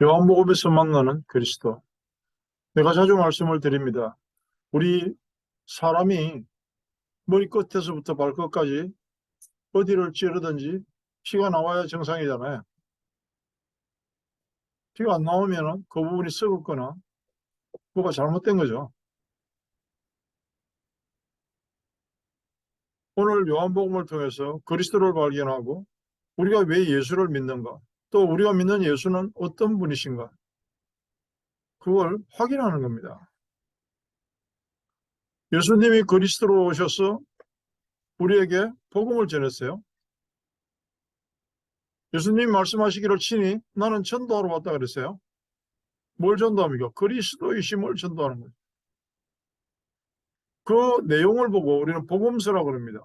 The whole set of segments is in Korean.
요한복음에서 만나는 그리스도. 내가 자주 말씀을 드립니다. 우리 사람이 머리끝에서부터 발끝까지 어디를 찌르든지 피가 나와야 정상이잖아요. 피가 안 나오면 그 부분이 썩었거나 뭐가 잘못된 거죠. 오늘 요한복음을 통해서 그리스도를 발견하고 우리가 왜 예수를 믿는가, 또 우리가 믿는 예수는 어떤 분이신가, 그걸 확인하는 겁니다. 예수님이 그리스도로 오셔서 우리에게 복음을 전했어요. 예수님 말씀하시기를 친히 나는 전도하러 왔다 그랬어요. 뭘 전도합니까? 그리스도이심을 전도하는 거죠. 그 내용을 보고 우리는 복음서라고 그럽니다.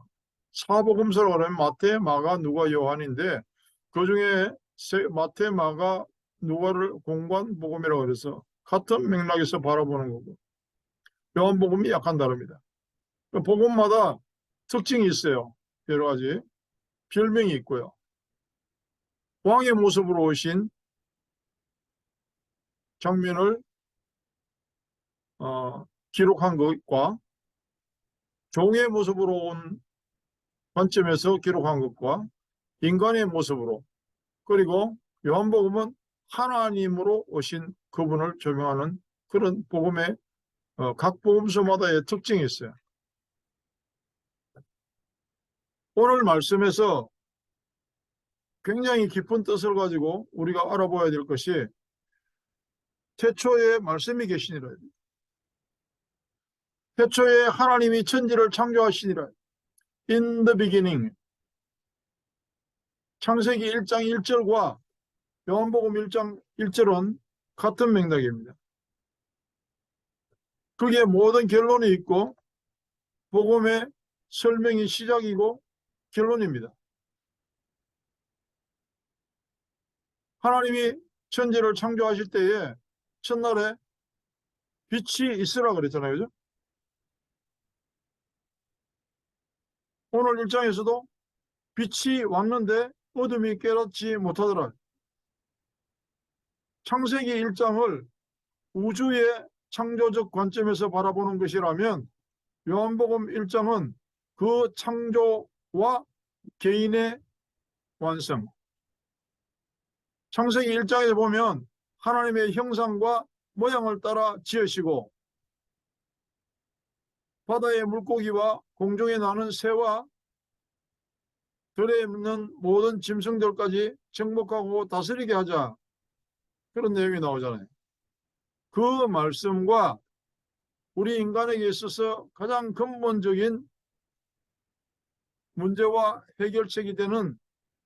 사복음서라고 하면 마태, 마가, 누가, 요한인데 그중에 마태, 마가, 누가를 공관 복음이라고 해서 같은 맥락에서 바라보는 거고, 요한복음이 약간 다릅니다. 그 복음마다 특징이 있어요. 여러 가지 별명이 있고요. 왕의 모습으로 오신 장면을 기록한 것과 종의 모습으로 온 관점에서 기록한 것과 인간의 모습으로, 그리고 요한복음은 하나님으로 오신 그분을 조명하는 그런 복음의 각 복음서마다의 특징이 있어요. 오늘 말씀에서 굉장히 깊은 뜻을 가지고 우리가 알아봐야 될 것이 태초에 말씀이 계시니라. 태초에 하나님이 천지를 창조하시니라. In the beginning. 창세기 1장 1절과 요한복음 1장 1절은 같은 맥락입니다. 그게 모든 결론이 있고 복음의 설명이 시작이고 결론입니다. 하나님이 천지를 창조하실 때에 첫날에 빛이 있으라 그랬잖아요. 그죠? 오늘 일장에서도 빛이 왔는데 어둠이 깨닫지 못하더라. 창세기 1장을 우주의 창조적 관점에서 바라보는 것이라면 요한복음 1장은 그 창조와 개인의 완성. 창세기 1장에 보면 하나님의 형상과 모양을 따라 지으시고 바다의 물고기와 공중에 나는 새와 들에 있는 모든 짐승들까지 정복하고 다스리게 하자. 그런 내용이 나오잖아요. 그 말씀과 우리 인간에게 있어서 가장 근본적인 문제와 해결책이 되는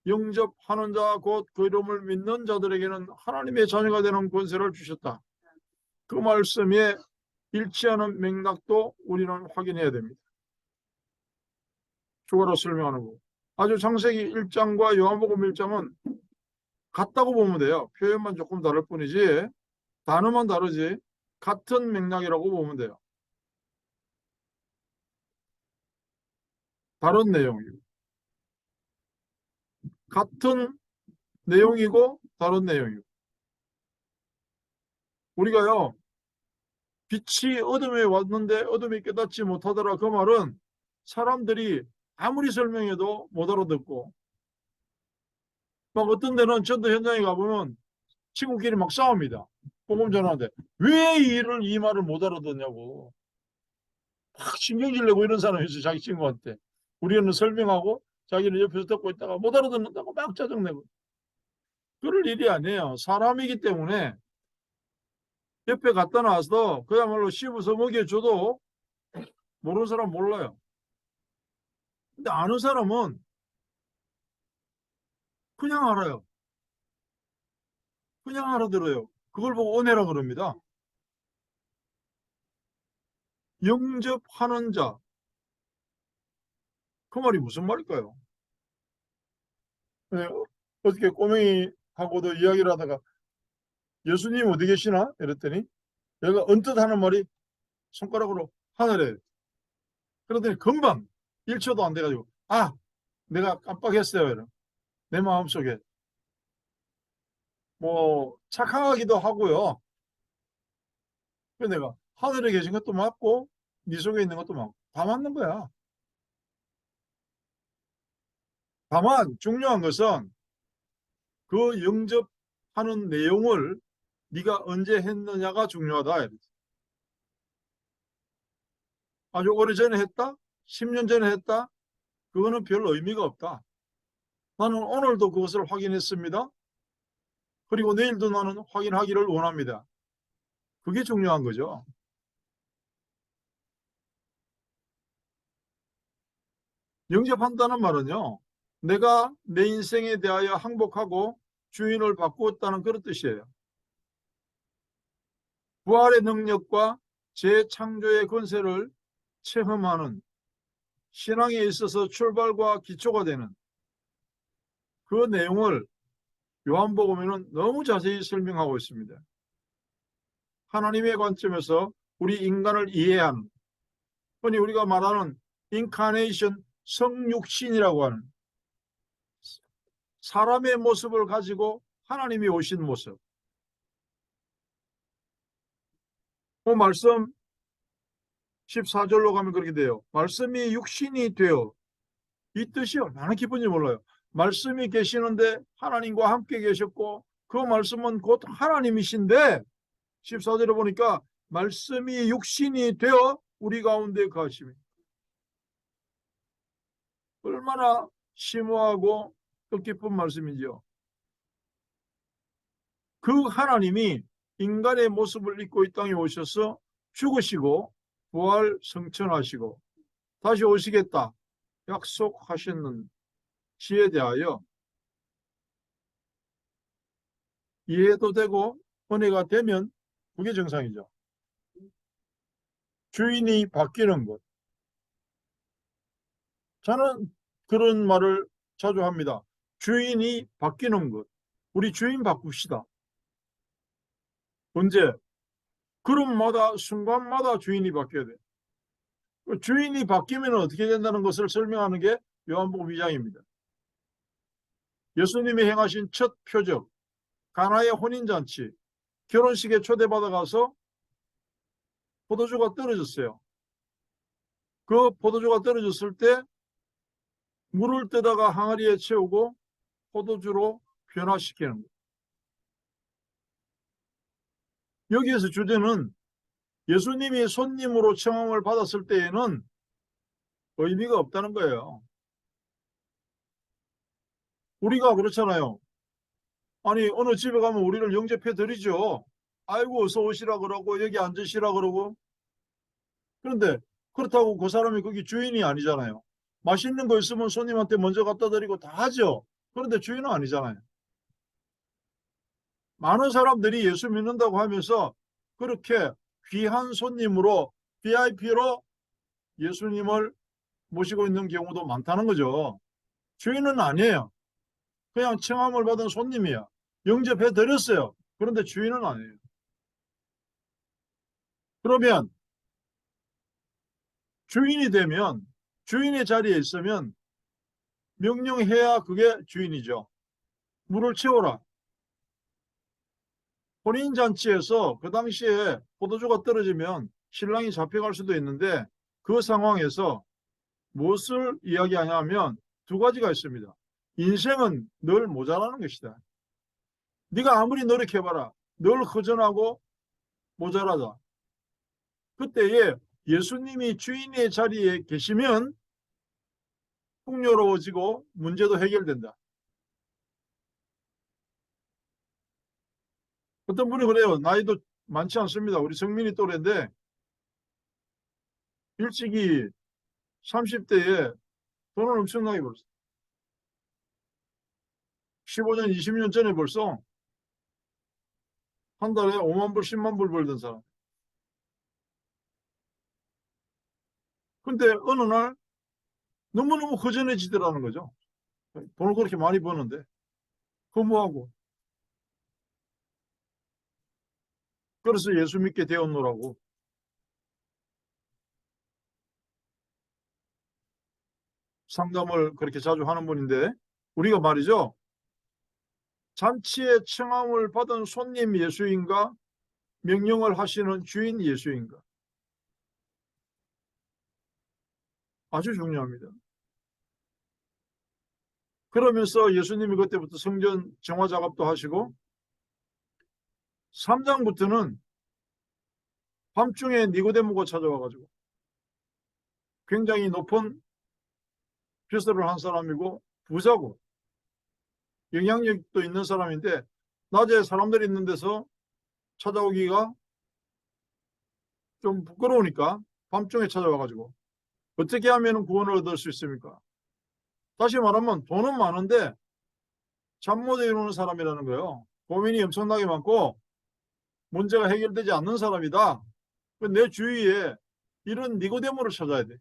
영접하는 자, 곧 그 이름을 믿는 자들에게는 하나님의 자녀가 되는 권세를 주셨다. 그 말씀에 일치하는 맥락도 우리는 확인해야 됩니다. 추가로 설명하는 거. 아주 창세기 1장과 요한복음 1장은 같다고 보면 돼요. 표현만 조금 다를 뿐이지, 단어만 다르지 같은 맥락이라고 보면 돼요. 다른 내용이고. 같은 내용이고 다른 내용이고. 우리가요, 빛이 어둠에 왔는데 어둠이 깨닫지 못하더라. 그 말은 사람들이 아무리 설명해도 못 알아듣고, 막 어떤 데는 전도 현장에 가보면 친구끼리 막 싸웁니다. 복음 전하는데 왜 이 말을 못 알아듣냐고 막 신경질 내고 이런 사람이 있어요. 자기 친구한테. 우리는 설명하고 자기는 옆에서 듣고 있다가 못 알아듣는다고 막 짜증내고. 그럴 일이 아니에요. 사람이기 때문에 옆에 갖다 놔서 그야말로 씹어서 먹여줘도 모르는 사람 몰라요. 근데 아는 사람은 그냥 알아요. 그냥 알아들어요. 그걸 보고 은혜라 그럽니다. 영접하는 자. 그 말이 무슨 말일까요? 네, 어떻게 꼬맹이하고도 이야기를 하다가 예수님 어디 계시나? 이랬더니 얘가 언뜻 하는 말이 손가락으로 하늘에. 그러더니 금방 1초도 안 돼가지고 아 내가 깜빡했어요. 내 마음속에 뭐 착각하기도 하고요. 그래서 내가 하늘에 계신 것도 맞고 네 속에 있는 것도 맞고 다 맞는 거야. 다만 중요한 것은 그 영접하는 내용을 네가 언제 했느냐가 중요하다. 아주 오래전에 했다? 10년 전에 했다? 그거는 별 의미가 없다. 나는 오늘도 그것을 확인했습니다. 그리고 내일도 나는 확인하기를 원합니다. 그게 중요한 거죠. 영접한다는 말은요, 내가 내 인생에 대하여 항복하고 주인을 바꾸었다는 그런 뜻이에요. 부활의 능력과 재창조의 권세를 체험하는 신앙에 있어서 출발과 기초가 되는 그 내용을 요한복음에는 너무 자세히 설명하고 있습니다. 하나님의 관점에서 우리 인간을 이해하는, 흔히 우리가 말하는 인카네이션, 성육신이라고 하는 사람의 모습을 가지고 하나님이 오신 모습. 그 말씀 14절로 가면 그렇게 돼요. 말씀이 육신이 되어, 이 뜻이 얼마나 기쁜지 몰라요. 말씀이 계시는데 하나님과 함께 계셨고 그 말씀은 곧 하나님이신데 14절에 보니까 말씀이 육신이 되어 우리 가운데 거하시며, 얼마나 심오하고 뜻깊은 말씀이죠. 그 하나님이 인간의 모습을 입고 이 땅에 오셔서 죽으시고 부활 성천하시고 다시 오시겠다 약속하셨는 지에 대하여 이해도 되고 은혜가 되면 그게 정상이죠. 주인이 바뀌는 것. 저는 그런 말을 자주 합니다. 주인이 바뀌는 것. 우리 주인 바꿉시다. 언제? 그룹마다 순간마다 주인이 바뀌어야 돼. 주인이 바뀌면 어떻게 된다는 것을 설명하는 게 요한복음 2장입니다. 예수님이 행하신 첫 표적, 가나의 혼인잔치, 결혼식에 초대받아 가서 포도주가 떨어졌어요. 그 포도주가 떨어졌을 때 물을 뜨다가 항아리에 채우고 포도주로 변화시키는 거예요. 여기에서 주제는 예수님이 손님으로 청함을 받았을 때에는 의미가 없다는 거예요. 우리가 그렇잖아요. 아니, 어느 집에 가면 우리를 영접해 드리죠. 아이고, 어서 오시라 그러고, 여기 앉으시라 그러고. 그런데 그렇다고 그 사람이 거기 주인이 아니잖아요. 맛있는 거 있으면 손님한테 먼저 갖다 드리고 다 하죠. 그런데 주인은 아니잖아요. 많은 사람들이 예수 믿는다고 하면서 그렇게 귀한 손님으로, VIP로 예수님을 모시고 있는 경우도 많다는 거죠. 주인은 아니에요. 그냥 청함을 받은 손님이야. 영접해 드렸어요. 그런데 주인은 아니에요. 그러면 주인이 되면, 주인의 자리에 있으면 명령해야 그게 주인이죠. 물을 채워라. 혼인잔치에서 그 당시에 포도주가 떨어지면 신랑이 잡혀갈 수도 있는데 그 상황에서 무엇을 이야기하냐면 두 가지가 있습니다. 인생은 늘 모자라는 것이다. 네가 아무리 노력해봐라. 늘 허전하고 모자라다. 그때에 예수님이 주인의 자리에 계시면 풍요로워지고 문제도 해결된다. 어떤 분이 그래요. 나이도 많지 않습니다. 우리 성민이 또래인데 일찍이 30대에 돈을 엄청나게 벌었어요. 15년, 20년 전에 벌써 한 달에 5만 불, 10만 불 벌던 사람. 근데 어느 날 너무너무 허전해지더라는 거죠. 돈을 그렇게 많이 버는데. 허무하고. 그래서 예수 믿게 되었노라고. 상담을 그렇게 자주 하는 분인데 우리가 말이죠. 잔치에 청함을 받은 손님 예수인가? 명령을 하시는 주인 예수인가? 아주 중요합니다. 그러면서 예수님이 그때부터 성전 정화 작업도 하시고 3장부터는 밤중에 니고데모가 찾아와가지고 굉장히 높은 벼슬을 한 사람이고 부자고 영향력도 있는 사람인데 낮에 사람들이 있는 데서 찾아오기가 좀 부끄러우니까 밤중에 찾아와가지고 어떻게 하면 구원을 얻을 수 있습니까? 다시 말하면 돈은 많은데 잠 못 이루는 사람이라는 거예요. 고민이 엄청나게 많고 문제가 해결되지 않는 사람이다. 내 주위에 이런 니고데모를 찾아야 돼.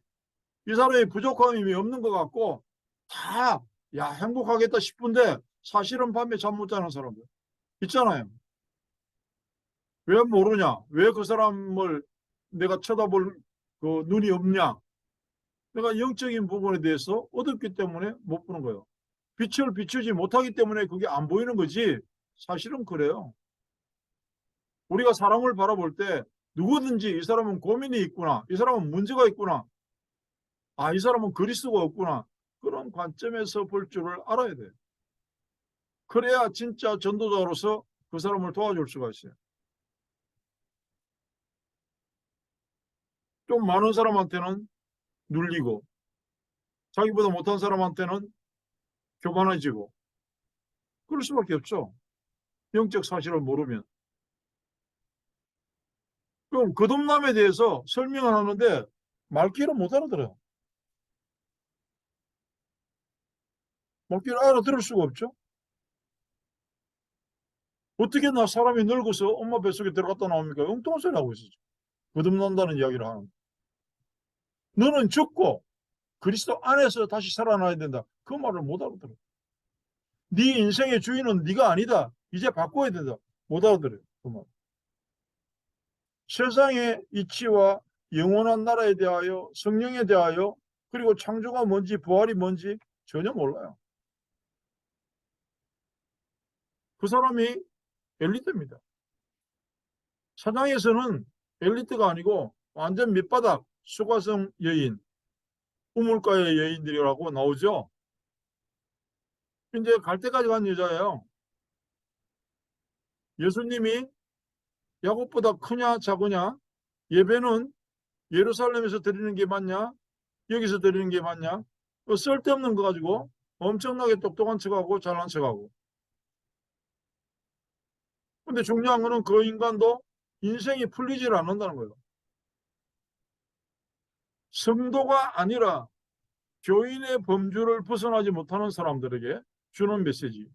이 사람이 부족함이 없는 것 같고 다 야 행복하겠다 싶은데 사실은 밤에 잠 못 자는 사람들 있잖아요. 왜 모르냐? 왜 그 사람을 내가 쳐다볼 그 눈이 없냐? 내가 영적인 부분에 대해서 어둡기 때문에 못 보는 거예요. 빛을 비추지 못하기 때문에 그게 안 보이는 거지. 사실은 그래요. 우리가 사람을 바라볼 때 누구든지 이 사람은 고민이 있구나. 이 사람은 문제가 있구나. 아, 이 사람은 그리스도가 없구나. 그런 관점에서 볼 줄을 알아야 돼요. 그래야 진짜 전도자로서 그 사람을 도와줄 수가 있어요. 좀 많은 사람한테는 눌리고 자기보다 못한 사람한테는 교만해지고 그럴 수밖에 없죠. 영적 사실을 모르면. 그럼 거듭남에 대해서 설명을 하는데 말귀를 못 알아들어요. 말귀를 알아들을 수가 없죠. 어떻게 나 사람이 늙어서 엄마 뱃속에 들어갔다 나옵니까? 엉뚱한 소리 하고 있었죠. 거듭난다는 이야기를 하는. 너는 죽고 그리스도 안에서 다시 살아나야 된다. 그 말을 못 알아들어. 네 인생의 주인은 네가 아니다. 이제 바꿔야 된다. 못 알아들어요. 그 말. 세상의 이치와 영원한 나라에 대하여 성령에 대하여 그리고 창조가 뭔지 부활이 뭔지 전혀 몰라요. 그 사람이 엘리트입니다. 사장에서는 엘리트가 아니고 완전 밑바닥 수가성 여인, 우물가의 여인들이라고 나오죠. 이제 갈 때까지 간 여자예요. 예수님이 야곱보다 크냐 작으냐? 예배는 예루살렘에서 드리는 게 맞냐? 여기서 드리는 게 맞냐? 쓸데없는 거 가지고 엄청나게 똑똑한 척하고 잘난 척하고. 근데 중요한 거는 그 인간도 인생이 풀리질 않는다는 거예요. 성도가 아니라 교인의 범주를 벗어나지 못하는 사람들에게 주는 메시지.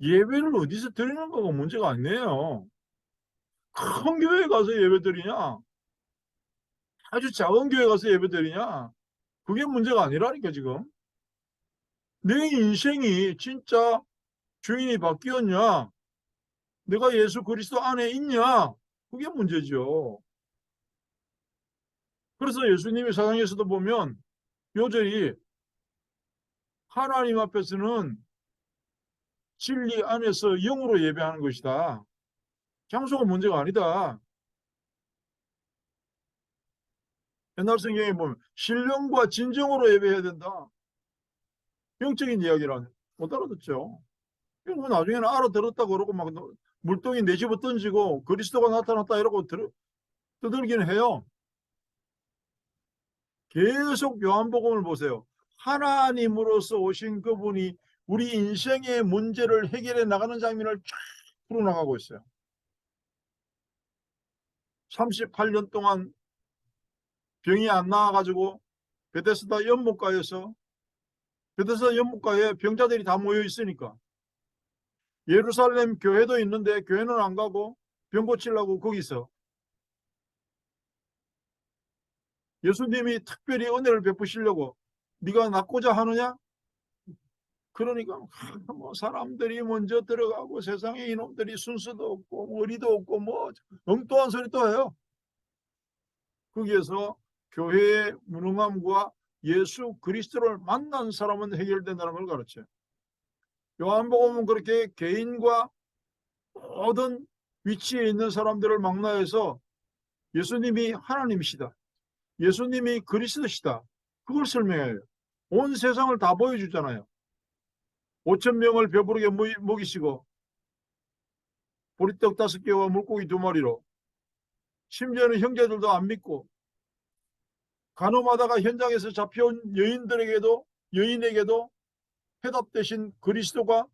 예배를 어디서 드리는 거가 문제가 아니에요. 큰 교회 가서 예배 드리냐? 아주 작은 교회 가서 예배 드리냐? 그게 문제가 아니라니까 지금. 내 인생이 진짜 주인이 바뀌었냐? 내가 예수 그리스도 안에 있냐? 그게 문제죠. 그래서 예수님이 사상에서도 보면 요절이 하나님 앞에서는 진리 안에서 영으로 예배하는 것이다. 장소가 문제가 아니다. 옛날 성경에 보면 신령과 진정으로 예배해야 된다. 영적인 이야기라는 못 알아듣죠. 이거 나중에는 알아들었다 그러고 막 물동이 내 집어 던지고 그리스도가 나타났다 이러고 떠들기는 해요. 계속 요한복음을 보세요. 하나님으로서 오신 그분이 우리 인생의 문제를 해결해 나가는 장면을 쫙 풀어나가고 있어요. 38년 동안 병이 안 나와가지고 베데스다 연못가에서 베데스다 연못가에 병자들이 다 모여 있으니까 예루살렘 교회도 있는데 교회는 안 가고 병 고치려고 거기서 예수님이 특별히 은혜를 베푸시려고 네가 낫고자 하느냐? 그러니까 뭐 사람들이 먼저 들어가고 세상에 이놈들이 순수도 없고 머리도 없고 뭐 엉뚱한 소리 또 해요. 거기에서 교회의 무능함과 예수 그리스도를 만난 사람은 해결된다는 걸 가르쳐요. 요한복음은 그렇게 개인과 모든 위치에 있는 사람들을 망라해서 예수님이 하나님이시다, 예수님이 그리스도시다, 그걸 설명해요. 온 세상을 다 보여주잖아요. 5천 명을 배부르게 먹이시고 보리떡 5개와 물고기 2마리로, 심지어는 형제들도 안 믿고 간호하다가 현장에서 잡혀온 여인에게도 해답 대신 그리스도가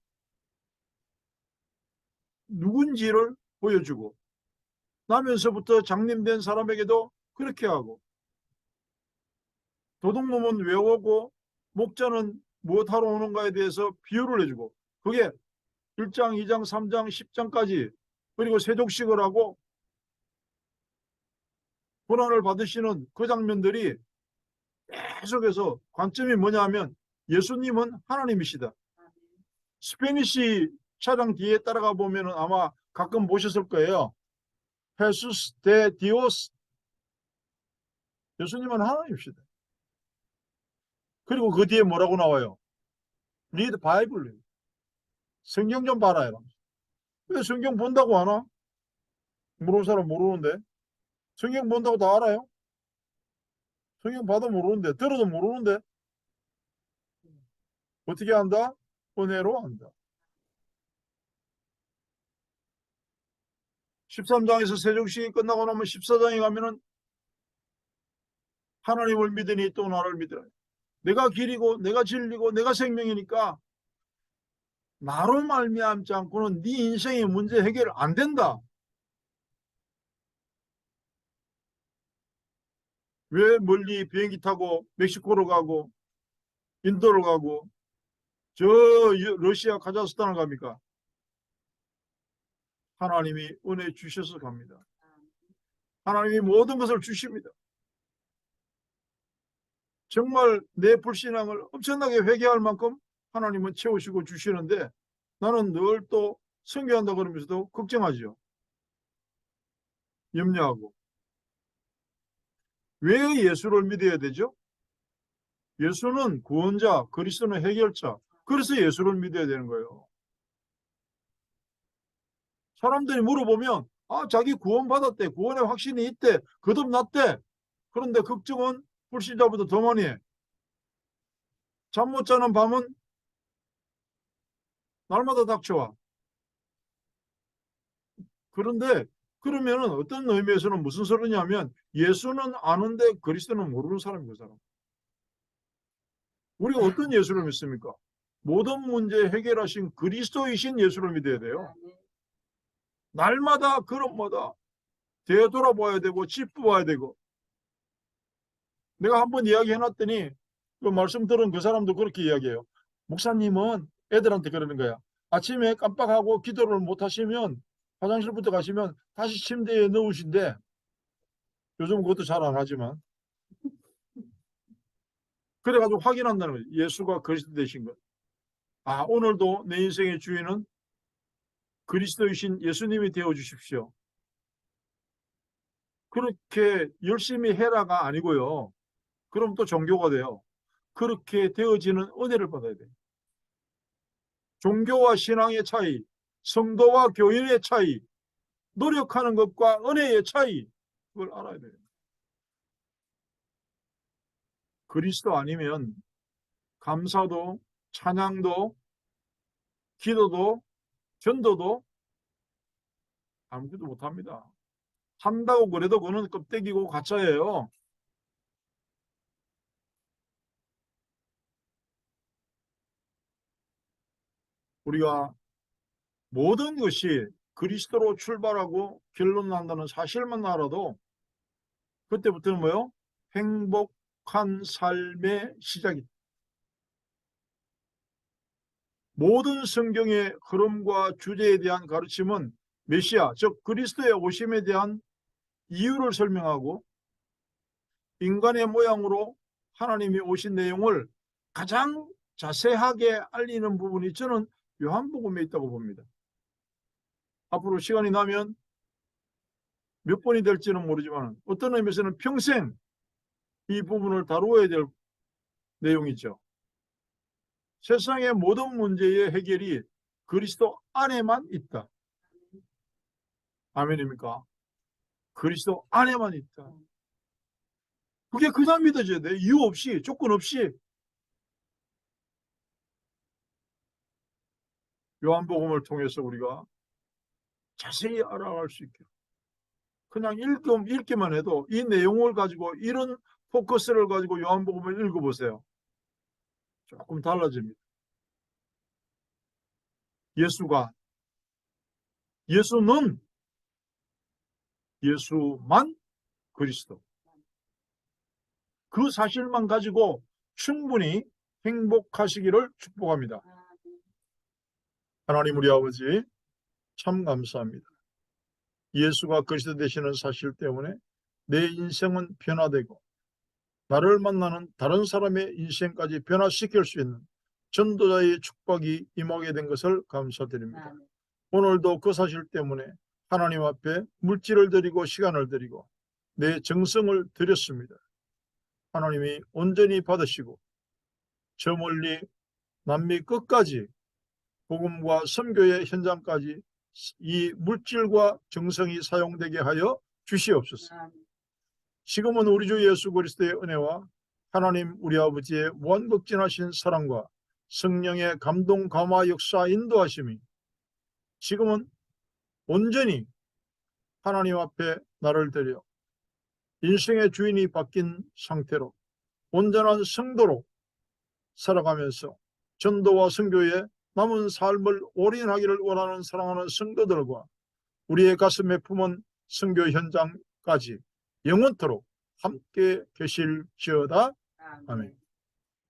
누군지를 보여주고, 나면서부터 장님된 사람에게도 그렇게 하고, 도둑놈은 왜 오고 목자는 무엇하러 오는가에 대해서 비유를 해주고, 그게 1장, 2장, 3장, 10장까지, 그리고 세족식을 하고 고난을 받으시는 그 장면들이 계속해서 관점이 뭐냐 하면 예수님은 하나님이시다. 스페니시 차량 뒤에 따라가 보면 아마 가끔 보셨을 거예요. 헤수스 데 디오스, 예수님은 하나님이시다. 그리고 그 뒤에 뭐라고 나와요? 리드 바이블, 성경 좀 봐라. 왜 성경 본다고 하나? 모르는 사람 모르는데. 성경 본다고 다 알아요? 성경 봐도 모르는데, 들어도 모르는데. 어떻게 한다? 은혜로 한다. 13장에서 세종식이 끝나고 나면 14장에 가면은 하나님을 믿으니 또 나를 믿으라. 내가 길이고 내가 진리고 내가 생명이니까 나로 말미암지 않고는 네 인생의 문제 해결 안 된다. 왜 멀리 비행기 타고 멕시코로 가고 인도를 가고 저 러시아 카자흐스탄을 갑니까? 하나님이 은혜 주셔서 갑니다. 하나님이 모든 것을 주십니다. 정말 내 불신앙을 엄청나게 회개할 만큼 하나님은 채우시고 주시는데, 나는 늘 또 선교한다 그러면서도 걱정하죠. 염려하고. 왜 예수를 믿어야 되죠? 예수는 구원자, 그리스도는 해결자. 그래서 예수를 믿어야 되는 거예요. 사람들이 물어보면 자기 구원받았대, 구원의 확신이 있대, 거듭났대. 그런데 걱정은 불신자보다 더 많이 해. 잠 못 자는 밤은 날마다 닥쳐와. 그런데 그러면은 어떤 의미에서는 무슨 소리냐면 예수는 아는데 그리스도는 모르는 사람인 그 사람. 우리가 어떤 예수를 믿습니까? 모든 문제 해결하신 그리스도이신 예수를 믿어야 돼요. 날마다 그릇마다 되돌아봐야 되고 짚어봐야 되고. 내가 한번 이야기해놨더니 그 말씀 들은 그 사람도 그렇게 이야기해요. 목사님은 애들한테 그러는 거야. 아침에 깜빡하고 기도를 못 하시면 화장실부터 가시면 다시 침대에 누우신데, 요즘 그것도 잘 안 하지만, 그래가지고 확인한다는 거예요. 예수가 그리스도 되신 것. 오늘도 내 인생의 주인은 그리스도이신 예수님이 되어 주십시오. 그렇게 열심히 해라가 아니고요. 그럼 또 종교가 돼요. 그렇게 되어지는 은혜를 받아야 돼요. 종교와 신앙의 차이, 성도와 교인의 차이, 노력하는 것과 은혜의 차이, 그걸 알아야 돼요. 그리스도 아니면 감사도, 찬양도, 기도도, 전도도 아무것도 못합니다. 한다고 그래도 그거는 껍데기고 가짜예요. 우리가 모든 것이 그리스도로 출발하고 결론 난다는 사실만 알아도 그때부터는 뭐요? 행복한 삶의 시작이다. 모든 성경의 흐름과 주제에 대한 가르침은 메시아, 즉 그리스도의 오심에 대한 이유를 설명하고 인간의 모양으로 하나님이 오신 내용을 가장 자세하게 알리는 부분이 저는 요한복음에 있다고 봅니다. 앞으로 시간이 나면 몇 번이 될지는 모르지만 어떤 의미에서는 평생 이 부분을 다루어야 될 내용이죠. 세상의 모든 문제의 해결이 그리스도 안에만 있다. 아멘입니까? 그리스도 안에만 있다. 그게 그냥 믿어져야 돼. 이유 없이, 조건 없이. 요한복음을 통해서 우리가 자세히 알아갈 수 있게. 그냥 읽기만 해도 이 내용을 가지고 이런 포커스를 가지고 요한복음을 읽어보세요. 조금 달라집니다. 예수는 예수만 그리스도. 그 사실만 가지고 충분히 행복하시기를 축복합니다. 하나님 우리 아버지 참 감사합니다. 예수가 그리스도 되시는 사실 때문에 내 인생은 변화되고 나를 만나는 다른 사람의 인생까지 변화시킬 수 있는 전도자의 축복이 임하게 된 것을 감사드립니다. 오늘도 그 사실 때문에 하나님 앞에 물질을 드리고 시간을 드리고 내 정성을 드렸습니다. 하나님이 온전히 받으시고 저 멀리 남미 끝까지 복음과 선교의 현장까지 이 물질과 정성이 사용되게 하여 주시옵소서. 지금은 우리 주 예수 그리스도의 은혜와 하나님 우리 아버지의 무한극진하신 사랑과 성령의 감동 감화 역사 인도하심이 지금은 온전히 하나님 앞에 나를 드려 인생의 주인이 바뀐 상태로 온전한 성도로 살아가면서 전도와 선교에 남은 삶을 올인하기를 원하는 사랑하는 성도들과 우리의 가슴에 품은 선교 현장까지 영원토록 함께 계실지어다. 아멘.